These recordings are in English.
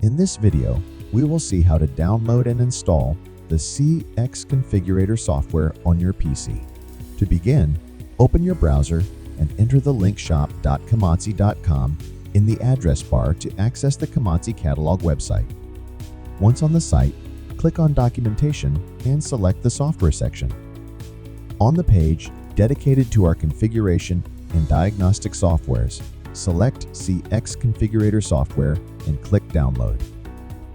In this video, we will see how to download and install the CX Configurator software on your PC. To begin, open your browser and enter the link shop.camozzi.com in the address bar to access the Camozzi catalog website. Once on the site, click on Documentation and select the Software section. On the page dedicated to our configuration and diagnostic softwares, select CX Configurator software and click Download.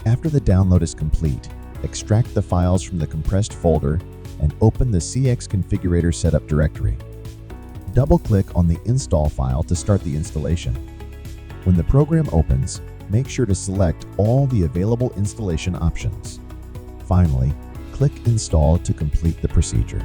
After the download is complete, extract the files from the compressed folder and open the CX Configurator setup directory. Double-click on the install file to start the installation. When the program opens, make sure to select all the available installation options. Finally, click Install to complete the procedure.